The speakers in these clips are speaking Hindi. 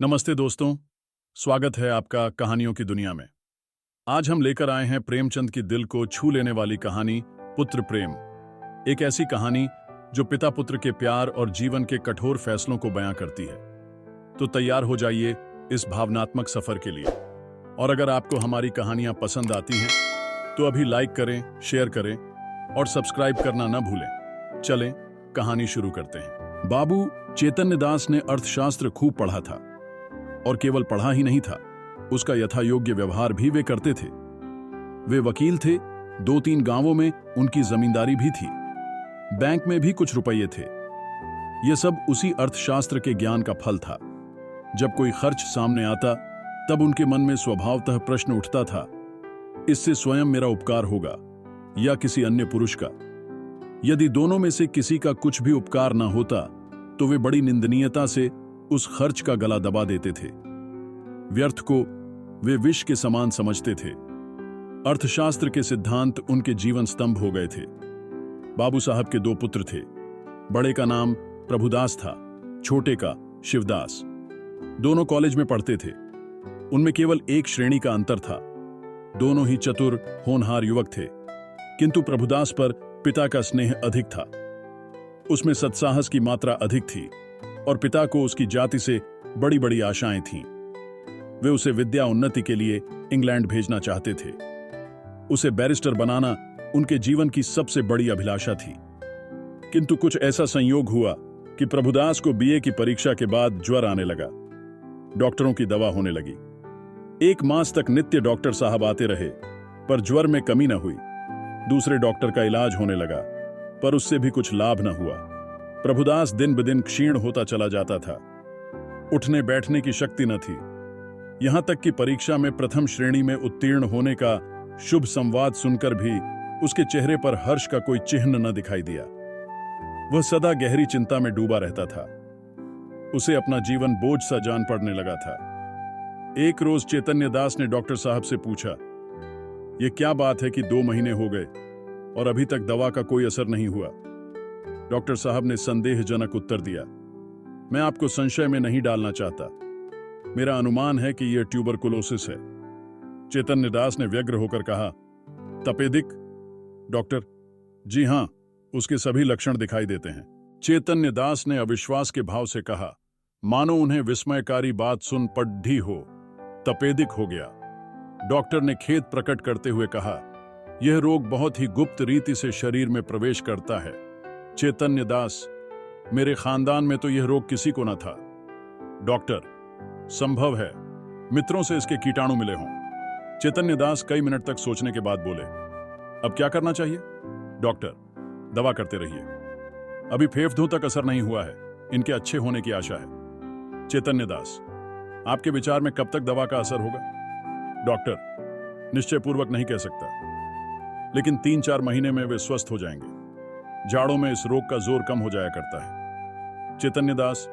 नमस्ते दोस्तों, स्वागत है आपका कहानियों की दुनिया में। आज हम लेकर आए हैं प्रेमचंद की दिल को छू लेने वाली कहानी पुत्र प्रेम। एक ऐसी कहानी जो पिता पुत्र के प्यार और जीवन के कठोर फैसलों को बयां करती है। तो तैयार हो जाइए इस भावनात्मक सफर के लिए। और अगर आपको हमारी कहानियां पसंद आती हैं तो अभी लाइक करें, शेयर करें और सब्सक्राइब करना न भूलें। चलें, कहानी शुरू करते हैं। बाबू चैतन्य दास ने अर्थशास्त्र खूब पढ़ा था, और केवल पढ़ा ही नहीं था, उसका यथायोग्य व्यवहार भी वे करते थे। वे वकील थे, 2-3 गांवों में उनकी जमींदारी भी थी, बैंक में भी कुछ रुपये थे। यह सब उसी अर्थशास्त्र के ज्ञान का फल था। जब कोई खर्च सामने आता तब उनके मन में स्वभावतः प्रश्न उठता था, इससे स्वयं मेरा उपकार होगा या किसी अन्य पुरुष का। यदि दोनों में से किसी का कुछ भी उपकार न होता तो वे बड़ी निंदनीयता से उस खर्च का गला दबा देते थे। व्यर्थ को वे विष के समान समझते थे। अर्थशास्त्र के सिद्धांत उनके जीवन स्तंभ हो गए थे। बाबू साहब के 2 पुत्र थे। बड़े का नाम प्रभुदास था, छोटे का शिवदास। दोनों कॉलेज में पढ़ते थे। उनमें केवल एक श्रेणी का अंतर था। दोनों ही चतुर, होनहार युवक थे, किंतु प्रभुदास पर पिता का स्नेह अधिक था। उसमें सत्साहस की मात्रा अधिक थी और पिता को उसकी जाति से बड़ी बड़ी आशाएं थीं। वे उसे विद्या उन्नति के लिए इंग्लैंड भेजना चाहते थे। उसे बैरिस्टर बनाना उनके जीवन की सबसे बड़ी अभिलाषा थी। किंतु कुछ ऐसा संयोग हुआ कि प्रभुदास को बीए की परीक्षा के बाद ज्वर आने लगा। डॉक्टरों की दवा होने लगी। 1 मास तक नित्य डॉक्टर साहब आते रहे, पर ज्वर में कमी न हुई। दूसरे डॉक्टर का इलाज होने लगा, पर उससे भी कुछ लाभ न हुआ। प्रभुदास दिन ब दिन क्षीण होता चला जाता था। उठने बैठने की शक्ति न थी। यहां तक कि परीक्षा में प्रथम श्रेणी में उत्तीर्ण होने का शुभ संवाद सुनकर भी उसके चेहरे पर हर्ष का कोई चिन्ह न दिखाई दिया। वह सदा गहरी चिंता में डूबा रहता था। उसे अपना जीवन बोझ सा जान पड़ने लगा था। एक रोज चैतन्य दास ने डॉक्टर साहब से पूछा, यह क्या बात है कि 2 महीने हो गए और अभी तक दवा का कोई असर नहीं हुआ? डॉक्टर साहब ने संदेहजनक उत्तर दिया, मैं आपको संशय में नहीं डालना चाहता। मेरा अनुमान है कि यह ट्यूबरकुलोसिस है। चैतन्य दास ने व्यग्र होकर कहा, तपेदिक? डॉक्टर, जी हां, उसके सभी लक्षण दिखाई देते हैं। चैतन्य दास ने अविश्वास के भाव से कहा, मानो उन्हें विस्मयकारी बात सुन पढ़ी हो। तपेदिक हो गया। डॉक्टर ने खेद प्रकट करते हुए कहा, यह रोग बहुत ही गुप्त रीति से शरीर में प्रवेश करता है। चैतन्य दास, मेरे खानदान में तो यह रोग किसी को न था। डॉक्टर, संभव है मित्रों से इसके कीटाणु मिले हों। चैतन्य दास कई मिनट तक सोचने के बाद बोले, अब क्या करना चाहिए? डॉक्टर, दवा करते रहिए। अभी फेफड़ों तक असर नहीं हुआ है, इनके अच्छे होने की आशा है। चैतन्य दास, आपके विचार में कब तक दवा का असर होगा? डॉक्टर, निश्चयपूर्वक नहीं कह सकता, लेकिन 3-4 महीने में वे स्वस्थ हो जाएंगे। जाड़ों में इस रोग का जोर कम हो जाया करता है। चैतन्य दास,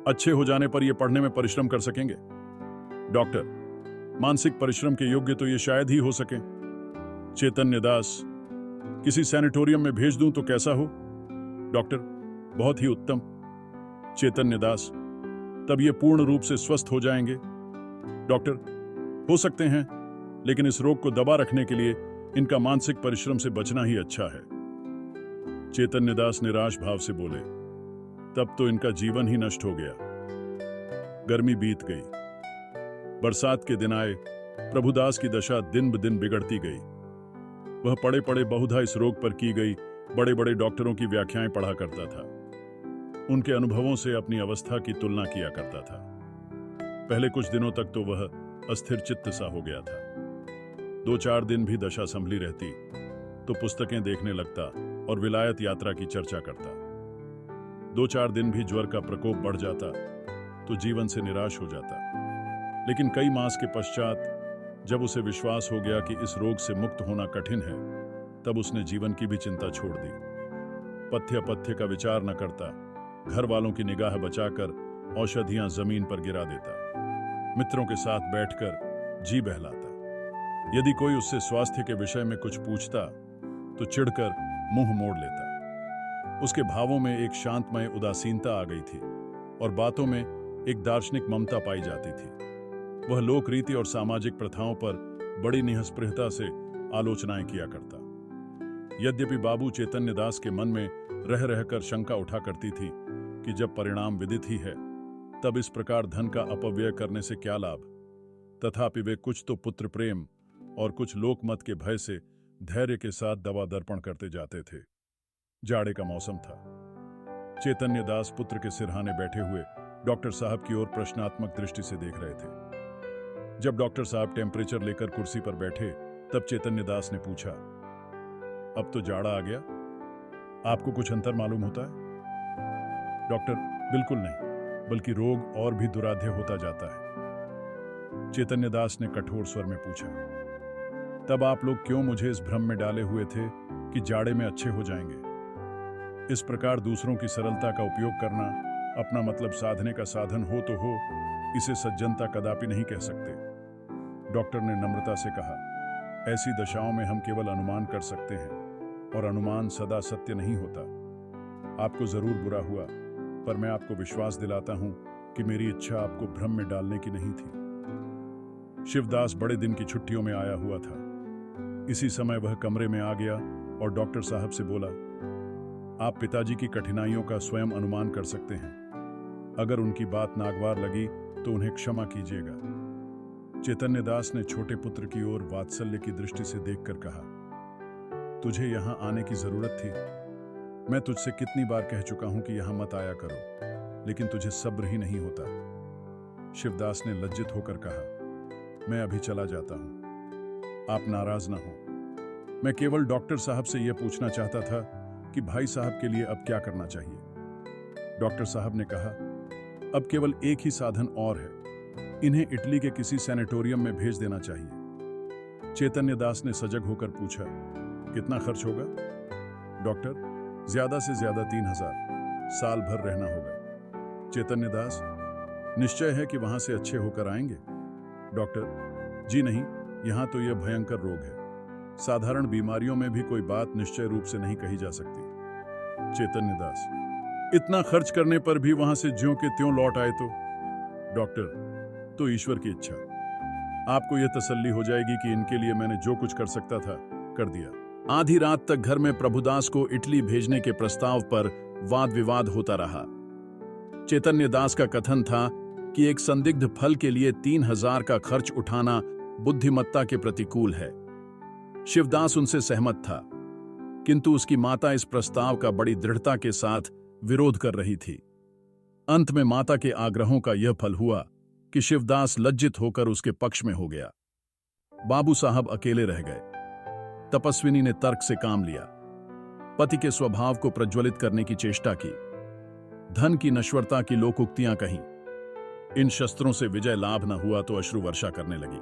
अच्छे हो जाने पर यह पढ़ने में परिश्रम कर सकेंगे? डॉक्टर, मानसिक परिश्रम के योग्य तो ये शायद ही हो सके। चैतन्य दास, किसी सैनिटोरियम में भेज दूं तो कैसा हो? डॉक्टर, बहुत ही उत्तम। चैतन्य दास, तब ये पूर्ण रूप से स्वस्थ हो जाएंगे? डॉक्टर, हो सकते हैं, लेकिन इस रोग को दबा रखने के लिए इनका मानसिक परिश्रम से बचना ही अच्छा है। चैतन्य दास निराश भाव से बोले, तब तो इनका जीवन ही नष्ट हो गया। गर्मी बीत गई, बरसात के दिन आए। प्रभुदास की दशा दिन ब दिन बिगड़ती गई। वह पड़े पड़े बहुधा इस रोग पर की गई बड़े बड़े डॉक्टरों की व्याख्याएं पढ़ा करता था। उनके अनुभवों से अपनी अवस्था की तुलना किया करता था। पहले कुछ दिनों तक तो वह अस्थिर चित्त सा हो गया था। 2-4 दिन भी दशा संभली रहती तो पुस्तकें देखने लगता और विलायत यात्रा की चर्चा करता। 2-4 दिन भी ज्वर का प्रकोप बढ़ जाता तो जीवन से निराश हो जाता। लेकिन कई मास के पश्चात जब उसे विश्वास हो गया कि इस रोग से मुक्त होना कठिन है, तब उसने जीवन की भी चिंता छोड़ दी। पथ्य अपथ्य का विचार न करता, घर वालों की निगाह बचाकर औषधियां जमीन पर गिरा देता, मित्रों के साथ बैठकर जी बहलाता। यदि कोई उससे स्वास्थ्य के विषय में कुछ पूछता तो चिढ़कर मुंह मोड़ लेता। उसके भावों में एक शांतमय उदासीनता आ गई थी और बातों में एक दार्शनिक ममता पाई जाती थी। वह लोक रीति और सामाजिक प्रथाओं पर बड़ी निःस्पृहता से आलोचनाएं किया करता। यद्यपि बाबू चैतन्य दास के मन में रह रहकर शंका उठा करती थी कि जब परिणाम विदित ही है, तब इस प्रकार धन का अपव्यय करने से क्या लाभ। तथापि वे कुछ तो पुत्र प्रेम और कुछ लोकमत के भय से धैर्य के साथ दवा दर्पण करते जाते थे। जाड़े का मौसम था। चैतन्य दास पुत्र के सिरहाने बैठे हुए डॉक्टर साहब की ओर प्रश्नात्मक दृष्टि से देख रहे थे। जब डॉक्टर साहब टेम्परेचर लेकर कुर्सी पर बैठे, तब चैतन्य दास ने पूछा, अब तो जाड़ा आ गया, आपको कुछ अंतर मालूम होता है? डॉक्टर, बिल्कुल नहीं, बल्कि रोग और भी दुराध्य होता जाता है। चैतन्य दास ने कठोर स्वर में पूछा, तब आप लोग क्यों मुझे इस भ्रम में डाले हुए थे कि जाड़े में अच्छे हो जाएंगे? इस प्रकार दूसरों की सरलता का उपयोग करना, अपना मतलब साधने का साधन हो तो हो, इसे सज्जनता कदापि नहीं कह सकते। डॉक्टर ने नम्रता से कहा, ऐसी दशाओं में हम केवल अनुमान कर सकते हैं, और अनुमान सदा सत्य नहीं होता। आपको जरूर बुरा हुआ, पर मैं आपको विश्वास दिलाता हूं कि मेरी इच्छा आपको भ्रम में डालने की नहीं थी। शिवदास बड़े दिन की छुट्टियों में आया हुआ था। इसी समय वह कमरे में आ गया और डॉक्टर साहब से बोला, आप पिताजी की कठिनाइयों का स्वयं अनुमान कर सकते हैं। अगर उनकी बात नागवार लगी तो उन्हें क्षमा कीजिएगा। चैतन्य दास ने छोटे पुत्र की ओर वात्सल्य की दृष्टि से देखकर कहा, तुझे यहां आने की जरूरत थी। मैं तुझसे कितनी बार कह चुका हूं कि यहां मत आया करो, लेकिन तुझे सब्र ही नहीं होता। शिवदास ने लज्जित होकर कहा, मैं अभी चला जाता हूं, आप नाराज ना हो। मैं केवल डॉक्टर साहब से यह पूछना चाहता था कि भाई साहब के लिए अब क्या करना चाहिए। डॉक्टर साहब ने कहा, अब केवल एक ही साधन और है, इन्हें इटली के किसी सैनिटोरियम में भेज देना चाहिए। चैतन्य दास ने सजग होकर पूछा, कितना खर्च होगा? डॉक्टर, ज्यादा से ज्यादा 3000, साल भर रहना होगा। चैतन्य दास, निश्चय है कि वहां से अच्छे होकर आएंगे? डॉक्टर, जी नहीं, यहां तो यह भयंकर रोग है, साधारण बीमारियों में भी कोई बात निश्चय रूप से नहीं कही जा सकती। चैतन्य दास, इतना खर्च करने पर भी वहां से ज्यों के त्यों लौट आए तो? डॉक्टर, तो ईश्वर की इच्छा। आपको यह तसल्ली हो जाएगी कि इनके लिए मैंने जो कुछ कर सकता था कर दिया। आधी रात तक घर में प्रभुदास को इटली भेजने के प्रस्ताव पर वाद विवाद होता रहा। चैतन्य दास का कथन था कि एक संदिग्ध फल के लिए 3000 का खर्च उठाना बुद्धिमत्ता के प्रतिकूल है। शिवदास उनसे सहमत था, किंतु उसकी माता इस प्रस्ताव का बड़ी दृढ़ता के साथ विरोध कर रही थी। अंत में माता के आग्रहों का यह फल हुआ कि शिवदास लज्जित होकर उसके पक्ष में हो गया। बाबू साहब अकेले रह गए। तपस्विनी ने तर्क से काम लिया, पति के स्वभाव को प्रज्वलित करने की चेष्टा की, धन की नश्वरता की लोकोक्तियां कहीं। इन शस्त्रों से विजय लाभ न हुआ तो अश्रु वर्षा करने लगी।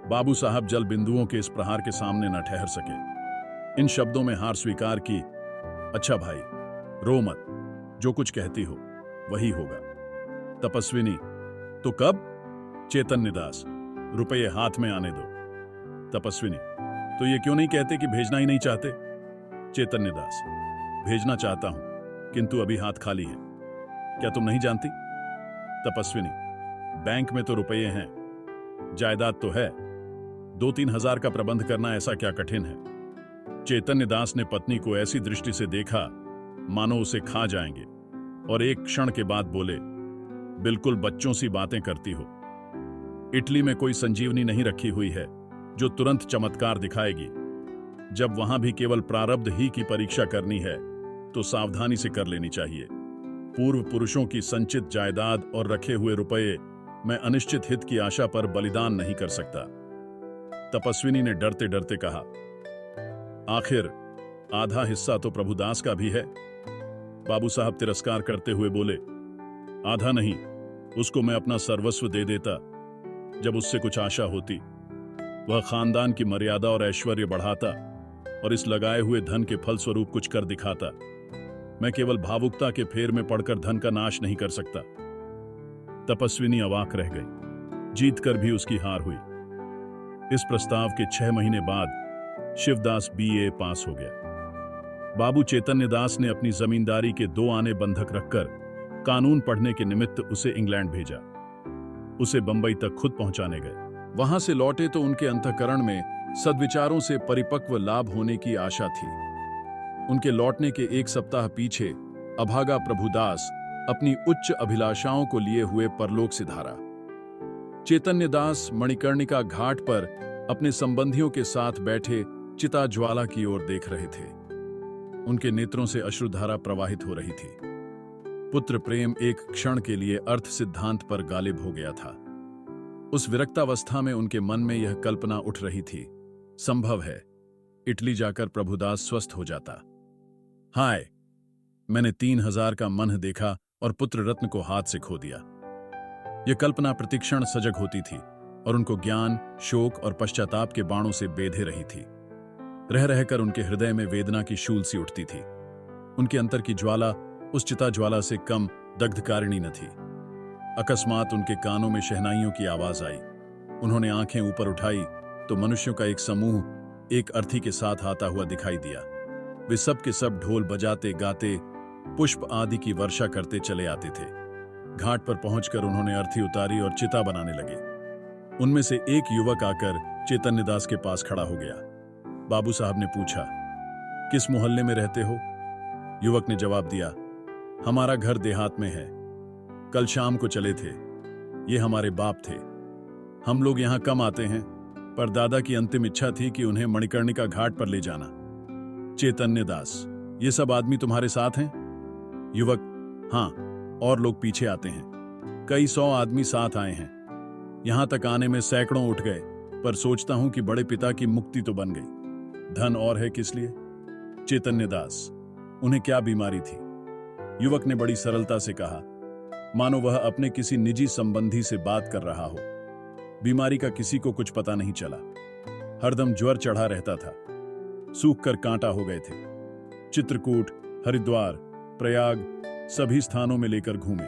बाबू साहब जल बिंदुओं के इस प्रहार के सामने न ठहर सके। इन शब्दों में हार स्वीकार की, अच्छा भाई, रो मत, जो कुछ कहती हो वही होगा। तपस्विनी, तो कब? चैतन्य दास, रुपये हाथ में आने दो। तपस्विनी, तो ये क्यों नहीं कहते कि भेजना ही नहीं चाहते? चैतन्य दास, भेजना चाहता हूं, किंतु अभी हाथ खाली है। क्या तुम नहीं जानती? तपस्विनी, बैंक में तो रुपये हैं, जायदाद तो है, 2-3 हजार का प्रबंध करना ऐसा क्या कठिन है? चैतन्य दास ने पत्नी को ऐसी दृष्टि से देखा मानो उसे खा जाएंगे, और एक क्षण के बाद बोले, बिल्कुल बच्चों सी बातें करती हो। इटली में कोई संजीवनी नहीं रखी हुई है जो तुरंत चमत्कार दिखाएगी। जब वहां भी केवल प्रारब्ध ही की परीक्षा करनी है तो सावधानी से कर लेनी चाहिए। पूर्व पुरुषों की संचित जायदाद और रखे हुए रुपये मैं अनिश्चित हित की आशा पर बलिदान नहीं कर सकता। तपस्विनी ने डरते डरते कहा, आखिर आधा हिस्सा तो प्रभुदास का भी है। बाबू साहब तिरस्कार करते हुए बोले, आधा नहीं, उसको मैं अपना सर्वस्व दे देता। जब उससे कुछ आशा होती, वह खानदान की मर्यादा और ऐश्वर्य बढ़ाता और इस लगाए हुए धन के फलस्वरूप कुछ कर दिखाता। मैं केवल भावुकता के फेर में पड़कर धन का नाश नहीं कर सकता। तपस्विनी अवाक रह गई, जीतकर भी उसकी हार हुई। इस प्रस्ताव के 6 महीने बाद शिवदास BA पास हो गया। बाबू चैतन्य दास ने अपनी जमींदारी के 2 आने बंधक रखकर कानून पढ़ने के निमित्त उसे इंग्लैंड भेजा। उसे बंबई तक खुद पहुंचाने गए। वहां से लौटे तो उनके अंतःकरण में सद्विचारों से परिपक्व लाभ होने की आशा थी। उनके लौटने के एक सप्ताह पीछे अभागा प्रभुदास अपनी उच्च अभिलाषाओं को लिए हुए परलोक सिधारा। चैतन्य दास मणिकर्णिका घाट पर अपने संबंधियों के साथ बैठे चिता ज्वाला की ओर देख रहे थे। उनके नेत्रों से अश्रुधारा प्रवाहित हो रही थी। पुत्र प्रेम एक क्षण के लिए अर्थ सिद्धांत पर गालिब हो गया था। उस विरक्तावस्था में उनके मन में यह कल्पना उठ रही थी, संभव है इटली जाकर प्रभुदास स्वस्थ हो जाता। हाय, मैंने 3000 का मन देखा और पुत्र रत्न को हाथ से खो दिया। यह कल्पना प्रतिक्षण सजग होती थी और उनको ज्ञान, शोक और पश्चाताप के बाणों से बेधे रही थी। रह रहकर उनके हृदय में वेदना की शूल सी उठती थी। उनके अंतर की ज्वाला उस चिता ज्वाला से कम दग्धकारिणी न थी। अकस्मात उनके कानों में शहनाइयों की आवाज आई। उन्होंने आंखें ऊपर उठाई तो मनुष्यों का एक समूह एक अर्थी के साथ आता हुआ दिखाई दिया। वे सब के सब ढोल बजाते गाते पुष्प आदि की वर्षा करते चले आते थे। घाट पर पहुंचकर उन्होंने अर्थी उतारी और चिता बनाने लगे। उनमें से एक युवक आकर चैतन्य दास के पास खड़ा हो गया। बाबू साहब ने पूछा, किस मोहल्ले में रहते हो? युवक ने जवाब दिया, हमारा घर देहात में है। कल शाम को चले थे। ये हमारे बाप थे। हम लोग यहां कम आते हैं, पर दादा की अंतिम इच्छा थी कि उन्हें मणिकर्णिका घाट पर ले जाना। चैतन्य दास, ये सब आदमी तुम्हारे साथ हैं? युवक, हां, और लोग पीछे आते हैं। कई 100 आदमी साथ आए हैं। यहां तक आने में सैकड़ों उठ गए, पर सोचता हूं कि बड़े पिता की मुक्ति तो बन गई। धन और है किस लिए? चैतन्य दास, उन्हें क्या बीमारी थी? युवक ने बड़ी सरलता से कहा, मानो वह अपने किसी निजी संबंधी से बात कर रहा हो। बीमारी का किसी को कुछ पता नहीं चला। हरदम ज्वर चढ़ा रहता था। सूख कर कांटा हो गए थे। चित्रकूट, हरिद्वार, प्रयाग सभी स्थानों में लेकर घूमे।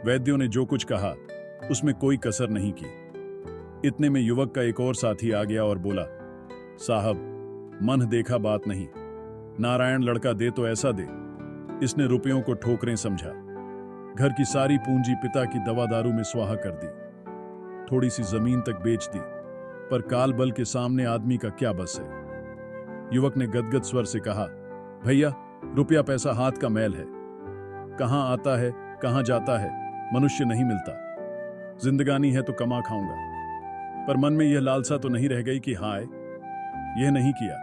वैद्यों ने जो कुछ कहा उसमें कोई कसर नहीं की। इतने में युवक का एक और साथी आ गया और बोला, साहब, मन देखा बात नहीं। नारायण लड़का दे तो ऐसा दे। इसने रुपयों को ठोकरें समझा। घर की सारी पूंजी पिता की दवा दारू में स्वाहा कर दी। थोड़ी सी जमीन तक बेच दी, पर काल बल के सामने आदमी का क्या बस है। युवक ने गदगद स्वर से कहा, भैया, रुपया पैसा हाथ का मैल है। कहां आता है कहां जाता है, मनुष्य नहीं मिलता। जिंदगानी है तो कमा खाऊंगा। पर मन में यह लालसा तो नहीं रह गई कि हाय, यह नहीं किया,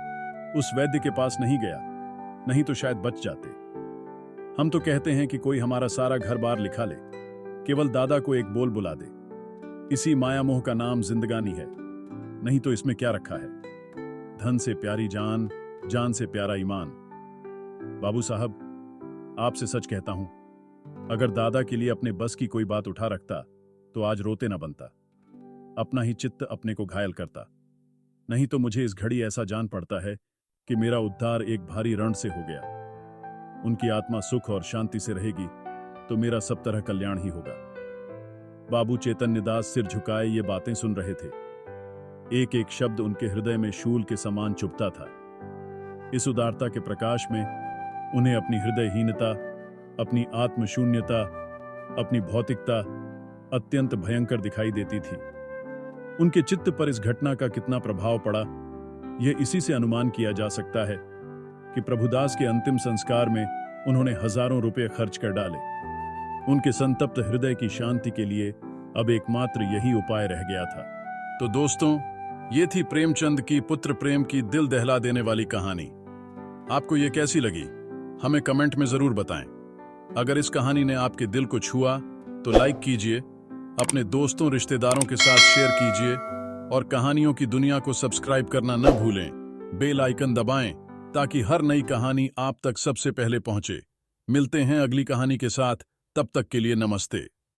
उस वैद्य के पास नहीं गया, नहीं तो शायद बच जाते। हम तो कहते हैं कि कोई हमारा सारा घर बार लिखा ले, केवल दादा को एक बोल बुला दे। इसी माया मोह का नाम जिंदगानी है, नहीं तो इसमें क्या रखा है? धन से प्यारी जान, जान से प्यारा ईमान। बाबू साहब, आपसे सच कहता हूं, अगर दादा के लिए अपने बस की कोई बात उठा रखता तो आज रोते न बनता। अपना ही चित्त अपने को घायल करता। नहीं तो मुझे इस घड़ी ऐसा जान पड़ता है कि मेरा उद्धार एक भारी रण से हो गया। उनकी आत्मा सुख और शांति से रहेगी तो मेरा सब तरह कल्याण ही होगा। बाबू चैतन्य दास सिर झुकाए ये बातें सुन रहे थे। एक एक शब्द उनके हृदय में शूल के समान चुभता था। इस उदारता के प्रकाश में उन्हें अपनी हृदयहीनता, अपनी आत्मशून्यता, अपनी भौतिकता अत्यंत भयंकर दिखाई देती थी। उनके चित्त पर इस घटना का कितना प्रभाव पड़ा, यह इसी से अनुमान किया जा सकता है कि प्रभुदास के अंतिम संस्कार में उन्होंने हजारों रुपए खर्च कर डाले। उनके संतप्त हृदय की शांति के लिए अब एकमात्र यही उपाय रह गया था। तो दोस्तों, ये थी प्रेमचंद की पुत्र प्रेम की दिल दहला देने वाली कहानी। आपको ये कैसी लगी, हमें कमेंट में जरूर बताएं। अगर इस कहानी ने आपके दिल को छुआ तो लाइक कीजिए, अपने दोस्तों रिश्तेदारों के साथ शेयर कीजिए और कहानियों की दुनिया को सब्सक्राइब करना न भूलें। बेल आइकन दबाएं ताकि हर नई कहानी आप तक सबसे पहले पहुंचे। मिलते हैं अगली कहानी के साथ, तब तक के लिए नमस्ते।